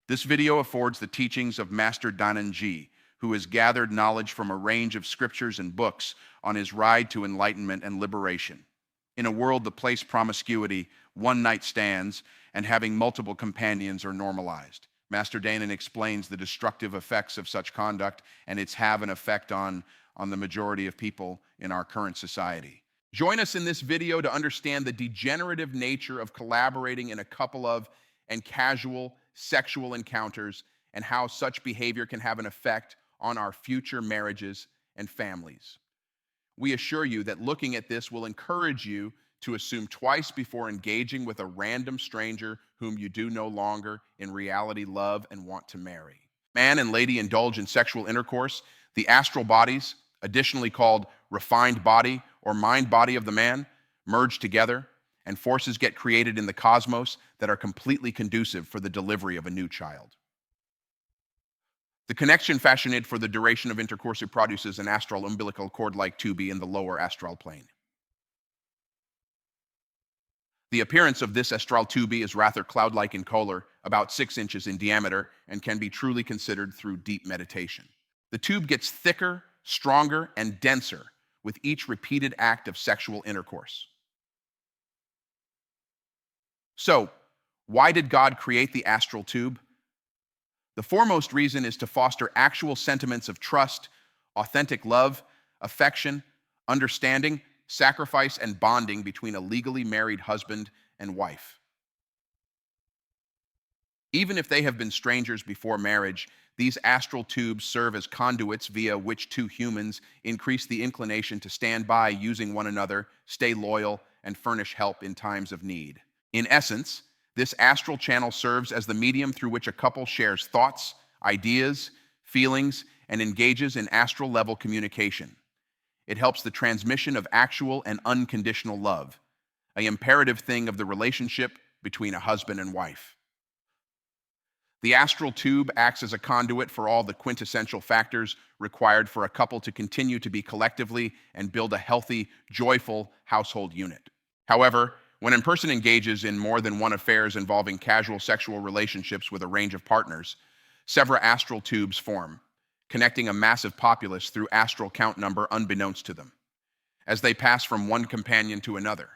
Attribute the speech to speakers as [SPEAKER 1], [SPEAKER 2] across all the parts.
[SPEAKER 1] This video affords the teachings of Master Dhananjay, who has gathered knowledge from a range of scriptures and books on his ride to enlightenment and liberation. In a world that places promiscuity, one-night stands, and having multiple companions are normalized, Master Dhananjay explains the destructive effects of such conduct and its have an effect on the majority of people in our current society. Join us in this video to understand the degenerative nature of collaborating in a couple of and casual sexual encounters and how such behavior can have an effect on our future marriages and families. We assure you that looking at this will encourage you to assume twice before engaging with a random stranger whom you do no longer in reality love and want to marry. Man and lady indulge in sexual intercourse. The astral bodies, additionally called refined body or mind body of the man, merge together, and forces get created in the cosmos that are completely conducive for the delivery of a new child. The connection fashioned for the duration of intercourse produces an astral umbilical cord-like tube in the lower astral plane. The appearance of this astral tube is rather cloud-like in color, about 6 inches in diameter, and can be truly considered through deep meditation. The tube gets thicker, stronger, and denser with each repeated act of sexual intercourse. So, why did God create the astral tube? The foremost reason is to foster actual sentiments of trust, authentic love, affection, understanding, sacrifice, and bonding between a legally married husband and wife. Even if they have been strangers before marriage, these astral tubes serve as conduits via which two humans increase the inclination to stand by using one another, stay loyal, and furnish help in times of need. In essence, this astral channel serves as the medium through which a couple shares thoughts, ideas, feelings, and engages in astral-level communication. It helps the transmission of actual and unconditional love, an imperative thing of the relationship between a husband and wife. The astral tube acts as a conduit for all the quintessential factors required for a couple to continue to be collectively and build a healthy, joyful household unit. However, when a person engages in more than one affairs involving casual sexual relationships with a range of partners, several astral tubes form, connecting a massive populace through astral count number unbeknownst to them, as they pass from one companion to another.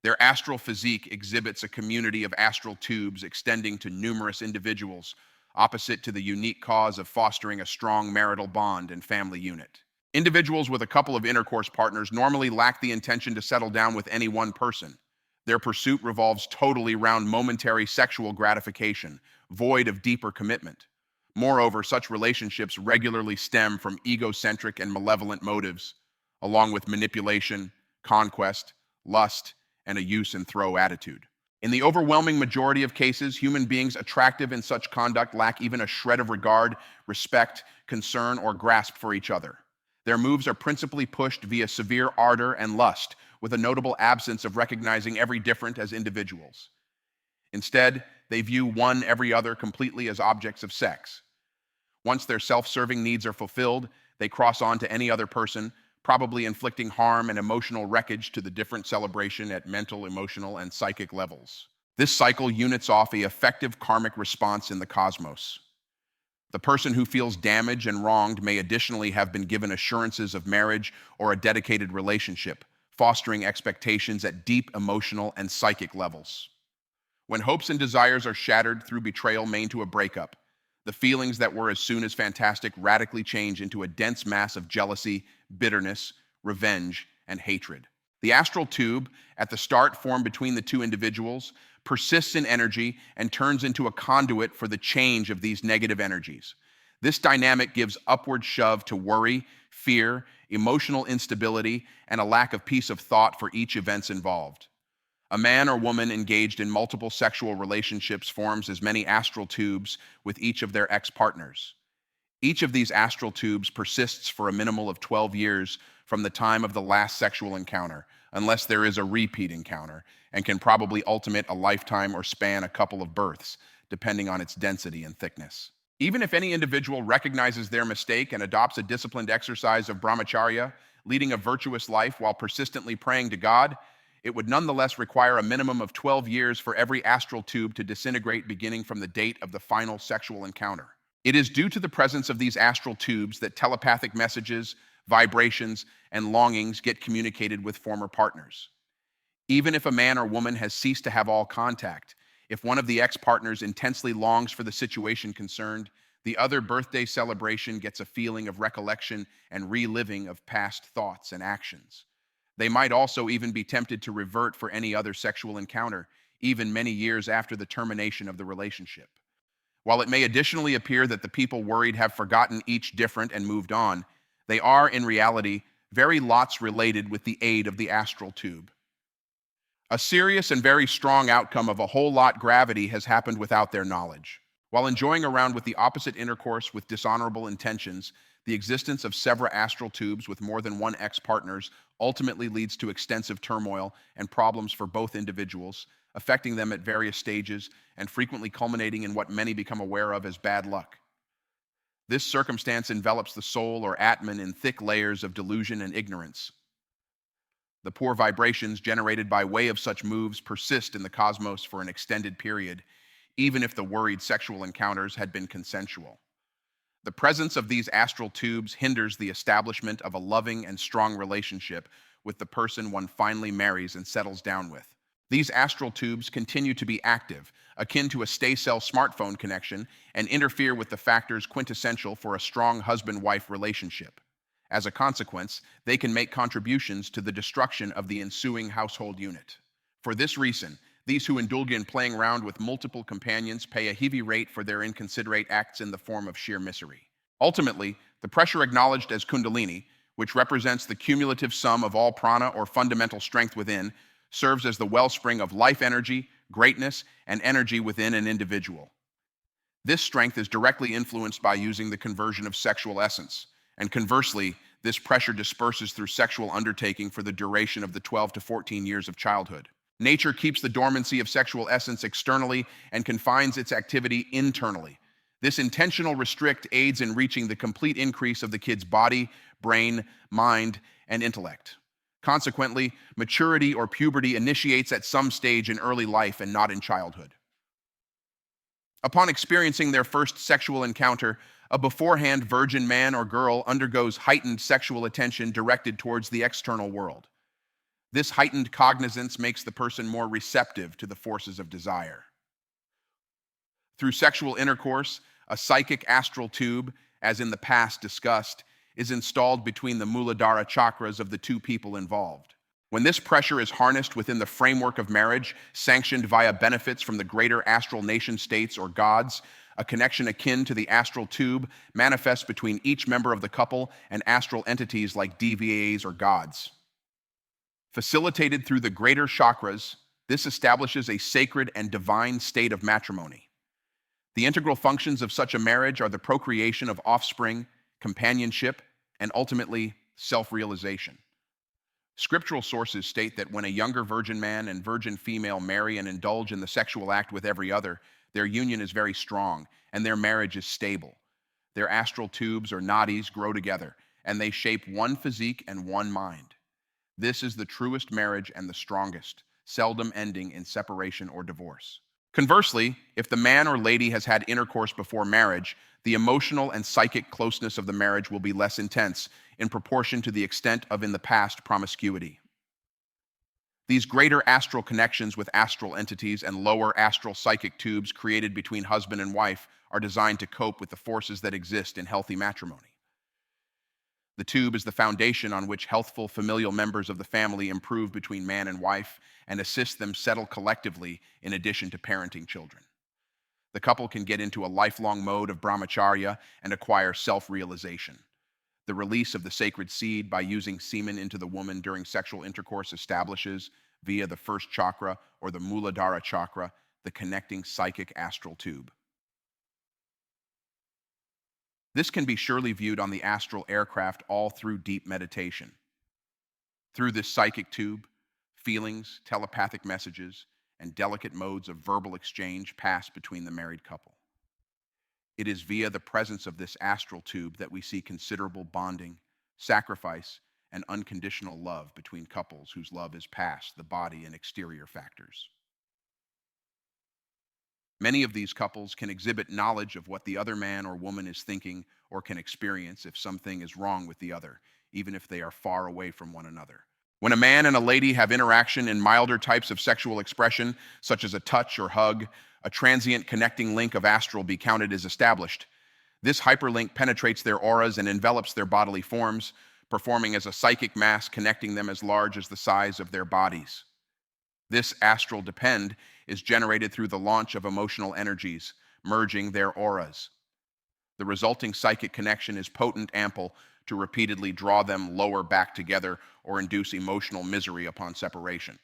[SPEAKER 1] Their astral physique exhibits a community of astral tubes extending to numerous individuals, opposite to the unique cause of fostering a strong marital bond and family unit. Individuals with a couple of intercourse partners normally lack the intention to settle down with any one person. Their pursuit revolves totally around momentary sexual gratification, void of deeper commitment. Moreover, such relationships regularly stem from egocentric and malevolent motives, along with manipulation, conquest, lust, and a use and throw attitude. In the overwhelming majority of cases, human beings attractive in such conduct lack even a shred of regard, respect, concern, or grasp for each other. Their moves are principally pushed via severe ardor and lust, with a notable absence of recognizing every different as individuals. Instead, they view one every other completely as objects of sex. Once their self-serving needs are fulfilled, they cross on to any other person, probably inflicting harm and emotional wreckage to the different celebration at mental, emotional, and psychic levels. This cycle units off an effective karmic response in the cosmos. The person who feels damaged and wronged may additionally have been given assurances of marriage or a dedicated relationship, fostering expectations at deep emotional and psychic levels. When hopes and desires are shattered through betrayal main to a breakup, the feelings that were as soon as fantastic radically change into a dense mass of jealousy, bitterness, revenge, and hatred. The astral tube, at the start formed between the two individuals, persists in energy and turns into a conduit for the change of these negative energies. This dynamic gives upward shove to worry, fear, emotional instability, and a lack of peace of thought for each events involved. A man or woman engaged in multiple sexual relationships forms as many astral tubes with each of their ex-partners. Each of these astral tubes persists for a minimum of 12 years from the time of the last sexual encounter, unless there is a repeat encounter, and can probably ultimate a lifetime or span a couple of births, depending on its density and thickness. Even if any individual recognizes their mistake and adopts a disciplined exercise of brahmacharya, leading a virtuous life while persistently praying to God, It would nonetheless require a minimum of 12 years for every astral tube to disintegrate beginning from the date of the final sexual encounter. It is due to the presence of these astral tubes that telepathic messages, vibrations, and longings get communicated with former partners. Even if a man or woman has ceased to have all contact, if one of the ex-partners intensely longs for the situation concerned, the other birthday celebration gets a feeling of recollection and reliving of past thoughts and actions. They might also even be tempted to revert for any other sexual encounter, even many years after the termination of the relationship. While it may additionally appear that the people worried have forgotten each different and moved on, they are, in reality, very lots related with the aid of the astral tube. A serious and very strong outcome of a whole lot gravity has happened without their knowledge. While enjoying around with the opposite intercourse with dishonorable intentions, the existence of several astral tubes with more than one ex-partners ultimately leads to extensive turmoil and problems for both individuals, affecting them at various stages and frequently culminating in what many become aware of as bad luck. This circumstance envelops the soul or Atman in thick layers of delusion and ignorance. The poor vibrations generated by way of such moves persist in the cosmos for an extended period, even if the worried sexual encounters had been consensual. The presence of these astral tubes hinders the establishment of a loving and strong relationship with the person one finally marries and settles down with. These astral tubes continue to be active, akin to a stay-cell smartphone connection, and interfere with the factors quintessential for a strong husband-wife relationship. As a consequence, they can make contributions to the destruction of the ensuing household unit. For this reason, these who indulge in playing around with multiple companions pay a heavy rate for their inconsiderate acts in the form of sheer misery. Ultimately, the pressure acknowledged as Kundalini, which represents the cumulative sum of all prana or fundamental strength within, serves as the wellspring of life energy, greatness, and energy within an individual. This strength is directly influenced by using the conversion of sexual essence, and conversely, this pressure disperses through sexual undertaking for the duration of the 12 to 14 years of childhood. Nature keeps the dormancy of sexual essence externally and confines its activity internally. This intentional restrict aids in reaching the complete increase of the kid's body, brain, mind, and intellect. Consequently, maturity or puberty initiates at some stage in early life and not in childhood. Upon experiencing their first sexual encounter, a beforehand virgin man or girl undergoes heightened sexual attention directed towards the external world. This heightened cognizance makes the person more receptive to the forces of desire. Through sexual intercourse, a psychic astral tube, as in the past discussed, is installed between the Muladhara chakras of the two people involved. When this pressure is harnessed within the framework of marriage, sanctioned via benefits from the greater astral nation states or gods, a connection akin to the astral tube manifests between each member of the couple and astral entities like DVAs or gods. Facilitated through the greater chakras, this establishes a sacred and divine state of matrimony. The integral functions of such a marriage are the procreation of offspring, companionship, and ultimately self-realization. Scriptural sources state that when a younger virgin man and virgin female marry and indulge in the sexual act with every other, their union is very strong and their marriage is stable. Their astral tubes or nadis grow together and they shape one physique and one mind. This is the truest marriage and the strongest, seldom ending in separation or divorce. Conversely, if the man or lady has had intercourse before marriage, the emotional and psychic closeness of the marriage will be less intense in proportion to the extent of in the past promiscuity. These greater astral connections with astral entities and lower astral psychic tubes created between husband and wife are designed to cope with the forces that exist in healthy matrimony. The tube is the foundation on which healthful familial members of the family improve between man and wife and assist them settle collectively in addition to parenting children. The couple can get into a lifelong mode of brahmacharya and acquire self-realization. The release of the sacred seed by using semen into the woman during sexual intercourse establishes, via the first chakra or the Muladhara chakra, the connecting psychic astral tube. This can be surely viewed on the astral aircraft all through deep meditation. Through this psychic tube, feelings, telepathic messages, and delicate modes of verbal exchange pass between the married couple. It is via the presence of this astral tube that we see considerable bonding, sacrifice, and unconditional love between couples whose love is past the body and exterior factors. Many of these couples can exhibit knowledge of what the other man or woman is thinking or can experience if something is wrong with the other, even if they are far away from one another. When a man and a lady have interaction in milder types of sexual expression, such as a touch or hug, a transient connecting link of astral be counted as established. This hyperlink penetrates their auras and envelops their bodily forms, performing as a psychic mass connecting them as large as the size of their bodies. This astral depend is generated through the launch of emotional energies, merging their auras. The resulting psychic connection is potent, ample to repeatedly draw them lower back together or induce emotional misery upon separation.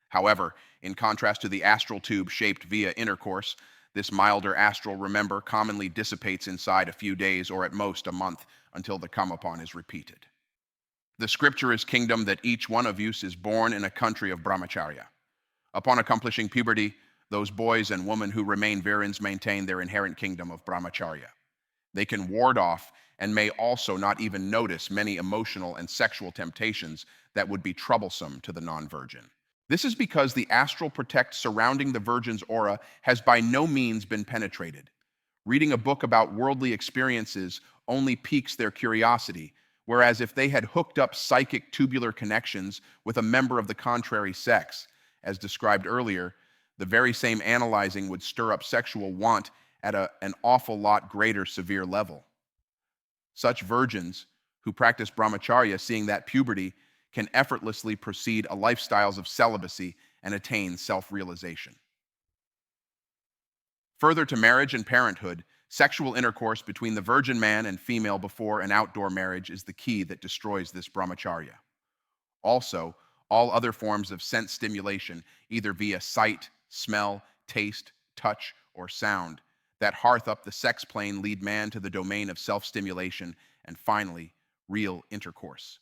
[SPEAKER 1] However, in contrast to the astral tube shaped via intercourse, this milder astral remember commonly dissipates inside a few days or at most a month until the come upon is repeated. The scripture is kingdom that each one of you is born in a country of brahmacharya. Upon accomplishing puberty, those boys and women who remain virins maintain their inherent kingdom of brahmacharya. They can ward off and may also not even notice many emotional and sexual temptations that would be troublesome to the non-virgin. This is because the astral protect surrounding the virgin's aura has by no means been penetrated. Reading a book about worldly experiences only piques their curiosity, whereas if they had hooked up psychic tubular connections with a member of the contrary sex, as described earlier, the very same analyzing would stir up sexual want at an awful lot greater severe level. Such virgins who practice brahmacharya, seeing that puberty, can effortlessly proceed a lifestyles of celibacy and attain self-realization. Further to marriage and parenthood, sexual intercourse between the virgin man and female before an outdoor marriage is the key that destroys this brahmacharya. Also, all other forms of sense stimulation, either via sight, smell, taste, touch, or sound, that hearth up the sex plane lead man to the domain of self-stimulation and finally, real intercourse.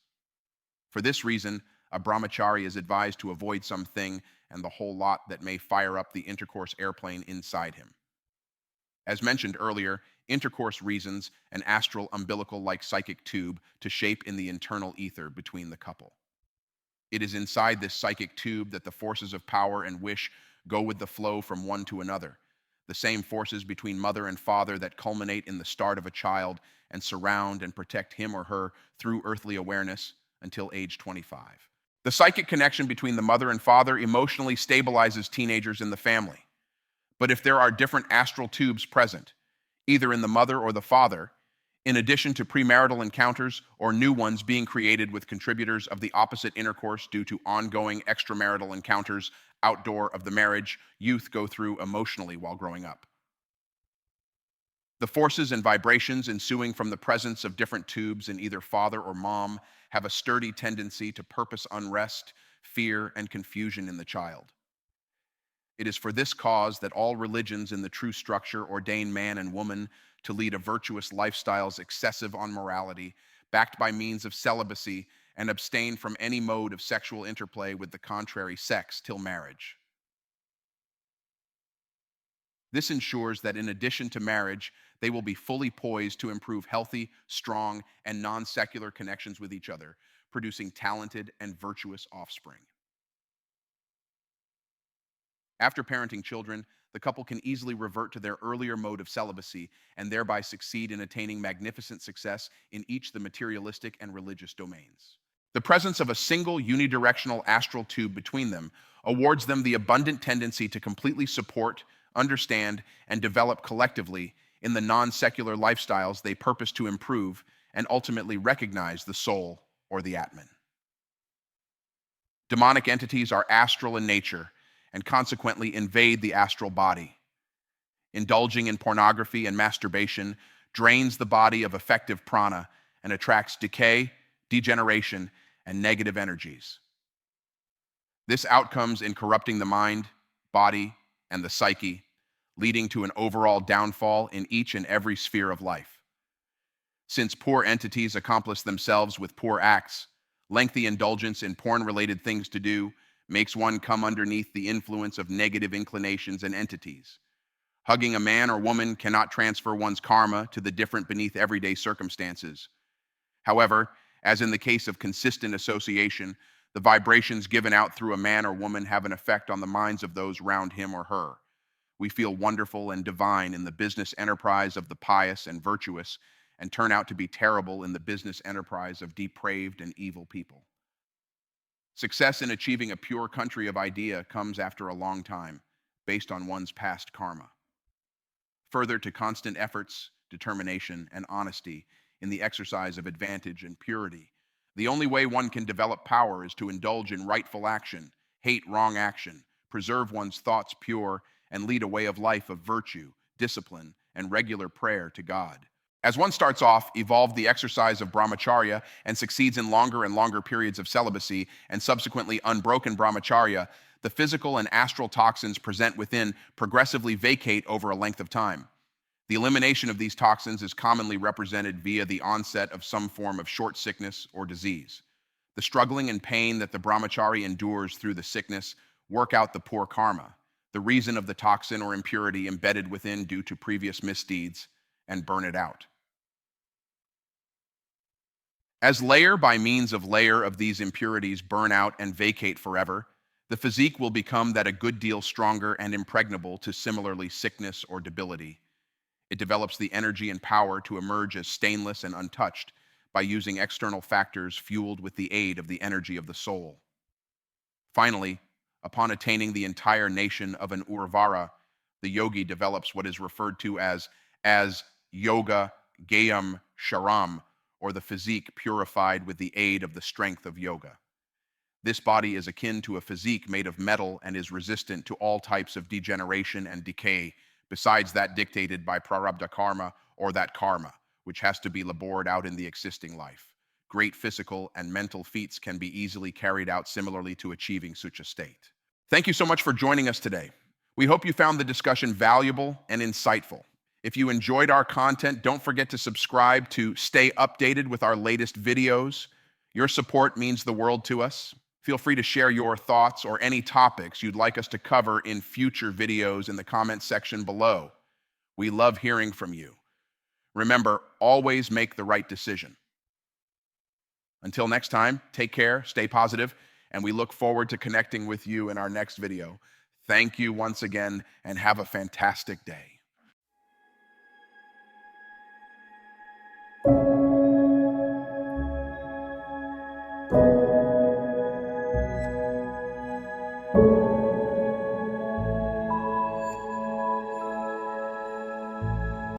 [SPEAKER 1] For this reason, a brahmachari is advised to avoid something and the whole lot that may fire up the intercourse airplane inside him. As mentioned earlier, intercourse reasons an astral umbilical-like psychic tube to shape in the internal ether between the couple. It is inside this psychic tube that the forces of power and wish go with the flow from one to another, the same forces between mother and father that culminate in the start of a child and surround and protect him or her through earthly awareness until age 25. The psychic connection between the mother and father emotionally stabilizes teenagers in the family. But if there are different astral tubes present, either in the mother or the father, in addition to premarital encounters or new ones being created with contributors of the opposite intercourse due to ongoing extramarital encounters outdoor of the marriage youth go through emotionally while growing up. The forces and vibrations ensuing from the presence of different tubes in either father or mom have a sturdy tendency to purpose unrest, fear, and confusion in the child. It is for this cause that all religions in the true structure ordain man and woman to lead a virtuous lifestyles excessive on morality, backed by means of celibacy, and abstain from any mode of sexual interplay with the contrary sex till marriage. This ensures that in addition to marriage, they will be fully poised to improve healthy, strong, and non-secular connections with each other, producing talented and virtuous offspring. After parenting children, the couple can easily revert to their earlier mode of celibacy and thereby succeed in attaining magnificent success in each the materialistic and religious domains. The presence of a single unidirectional astral tube between them awards them the abundant tendency to completely support, understand, and develop collectively in the non-secular lifestyles they purpose to improve and ultimately recognize the soul or the Atman. Demonic entities are astral in nature and consequently invade the astral body. Indulging in pornography and masturbation drains the body of effective prana and attracts decay, degeneration, and negative energies. This outcomes in corrupting the mind, body, and the psyche, leading to an overall downfall in each and every sphere of life. Since poor entities accomplish themselves with poor acts, lengthy indulgence in porn-related things to do makes one come underneath the influence of negative inclinations and entities. Hugging a man or woman cannot transfer one's karma to the different beneath everyday circumstances. However, As in the case of consistent association, the vibrations given out through a man or woman have an effect on the minds of those round him or her. We feel wonderful and divine in the business enterprise of the pious and virtuous, and turn out to be terrible in the business enterprise of depraved and evil people. Success in achieving a pure country of idea comes after a long time, based on one's past karma. Further to constant efforts, determination, and honesty in the exercise of advantage and purity. The only way one can develop power is to indulge in rightful action, hate wrong action, preserve one's thoughts pure, and lead a way of life of virtue, discipline, and regular prayer to God. As one starts off, evolve the exercise of brahmacharya and succeeds in longer and longer periods of celibacy and subsequently unbroken brahmacharya, the physical and astral toxins present within progressively vacate over a length of time. The elimination of these toxins is commonly represented via the onset of some form of short sickness or disease. The struggling and pain that the brahmachari endures through the sickness work out the poor karma, the reason of the toxin or impurity embedded within due to previous misdeeds, and burn it out. As layer by means of layer of these impurities burn out and vacate forever, the physique will become that a good deal stronger and impregnable to similarly sickness or debility. It develops the energy and power to emerge as stainless and untouched by using external factors fueled with the aid of the energy of the soul. Finally, upon attaining the entire nation of an urvara, the yogi develops what is referred to as yoga gayam sharam, or the physique purified with the aid of the strength of yoga. This body is akin to a physique made of metal and is resistant to all types of degeneration and decay, besides that dictated by prarabdha karma, or that karma, which has to be labored out in the existing life. Great physical and mental feats can be easily carried out similarly to achieving such a state. Thank you so much for joining us today. We hope you found the discussion valuable and insightful. If you enjoyed our content, don't forget to subscribe to stay updated with our latest videos. Your support means the world to us. Feel free to share your thoughts or any topics you'd like us to cover in future videos in the comments section below. We love hearing from you. Remember, always make the right decision. Until next time, take care, stay positive, and we look forward to connecting with you in our next video. Thank you once again, and have a fantastic day.